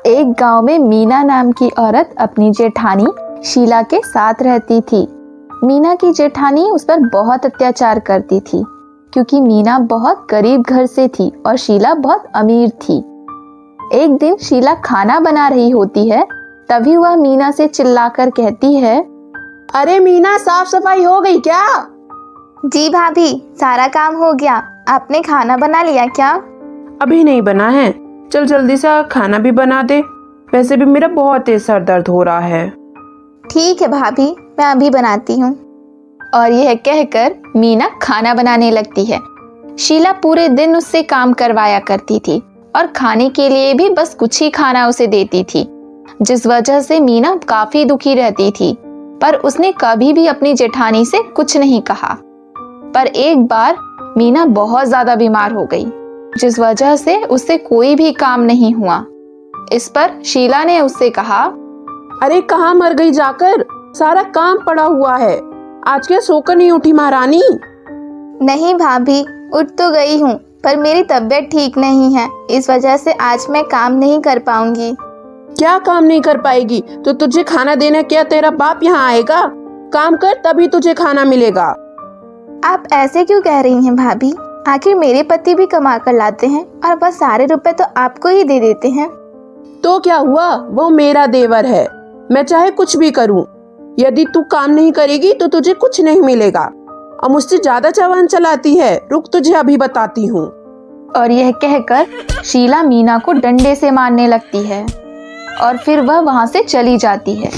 एक गांव में मीना नाम की औरत अपनी जेठानी शीला के साथ रहती थी। मीना की जेठानी उस पर बहुत अत्याचार करती थी क्योंकि मीना बहुत गरीब घर से थी और शीला बहुत अमीर थी। एक दिन शीला खाना बना रही होती है, तभी वह मीना से चिल्लाकर कहती है, अरे मीना, साफ सफाई हो गई क्या? जी भाभी, सारा काम हो गया। आपने खाना बना लिया क्या? अभी नहीं बना है। चल जल्दी से खाना भी बना दे। वैसे भी मेरा बहुत तेज सर दर्द हो रहा है। ठीक है भाभी, मैं अभी बनाती हूँ। और यह कहकर मीना खाना बनाने लगती है। शीला पूरे दिन उससे काम करवाया करती थी और खाने के लिए भी बस कुछ ही खाना उसे देती थी, जिस वजह से मीना काफी दुखी रहती थी। पर उसने कभी भी अपनी जेठानी से कुछ नहीं कहा। पर एक बार मीना बहुत ज्यादा बीमार हो गई, जिस वजह से उससे कोई भी काम नहीं हुआ। इस पर शीला ने उससे कहा, अरे कहाँ मर गई जाकर? सारा काम पड़ा हुआ है। आज क्या सोकर नहीं उठी महारानी? नहीं भाभी, उठ तो गई हूँ, पर मेरी तबीयत ठीक नहीं है। इस वजह से आज मैं काम नहीं कर पाऊंगी। क्या काम नहीं कर पाएगी? तो तुझे खाना देना क्या तेरा बाप यहाँ आएगा? काम कर तभी तुझे खाना मिलेगा। आप ऐसे क्यों कह रही हैं भाभी? आखिर मेरे पति भी कमा कर लाते हैं और बस सारे रुपए तो आपको ही दे देते हैं। तो क्या हुआ, वो मेरा देवर है। मैं चाहे कुछ भी करूं। यदि तू काम नहीं करेगी तो तुझे कुछ नहीं मिलेगा। और मुझसे ज्यादा जबान चलाती है। रुक, तुझे अभी बताती हूँ। और यह कहकर शीला मीना को डंडे से मारने लगती है और फिर वह वहां से चली जाती है।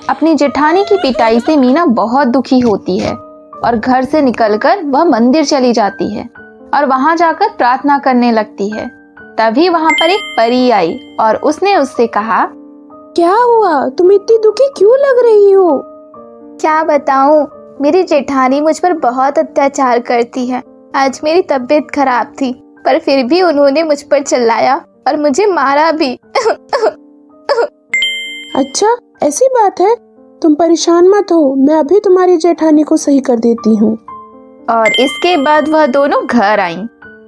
अपनी जेठानी की पिटाई से मीना बहुत दुखी होती है और घर से निकलकर वह मंदिर चली जाती है और वहां जाकर प्रार्थना करने लगती है। तभी वहां पर एक परी आई और उसने उससे कहा, क्या हुआ? तुम इतनी दुखी क्यों लग रही हो? क्या बताऊं, मेरी जेठानी मुझ पर बहुत अत्याचार करती है। आज मेरी तबीयत खराब थी, पर फिर भी उन्होंने मुझ पर चिल्लाया और मुझे मारा भी। अच्छा, ऐसी बात है? तुम परेशान मत हो, मैं अभी तुम्हारी जेठानी को सही कर देती हूँ। और इसके बाद वह दोनों घर आईं।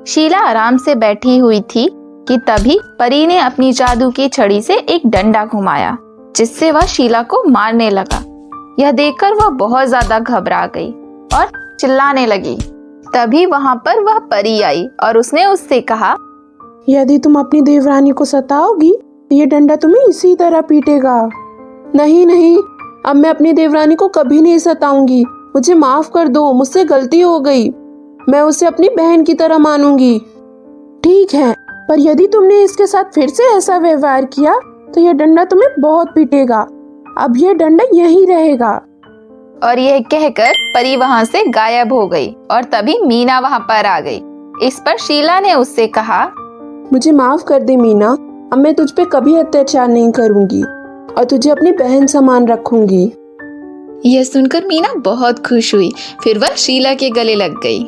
शीला आराम से बैठी हुई थी कि तभी परी ने अपनी जादू की छड़ी से एक डंडा घुमाया, जिससे वह शीला को मारने लगा। यह देखकर वह बहुत ज्यादा घबरा गई और चिल्लाने लगी। तभी वहां पर वह परी आई और उसने उससे कहा, यदि तुम अपनी देवरानी को सताओगी तो ये डंडा तुम्हें इसी तरह पीटेगा। नहीं नहीं, अब मैं अपनी देवरानी को कभी नहीं सताऊंगी। मुझे माफ कर दो, मुझसे गलती हो गई। मैं उसे अपनी बहन की तरह मानूंगी। ठीक है, पर यदि तुमने इसके साथ फिर से ऐसा व्यवहार किया तो यह डंडा तुम्हें बहुत पीटेगा। अब यह डंडा यहीं रहेगा। और यह कहकर परी वहां से गायब हो गई और तभी मीना वहां पर आ गई। इस पर शीला ने उससे कहा, मुझे माफ कर दे मीना, अब मैं तुझ पे कभी अत्याचार नहीं करूंगी और तुझे अपनी बहन समान रखूंगी। यह सुनकर मीना बहुत खुश हुई। फिर वह शीला के गले लग गई।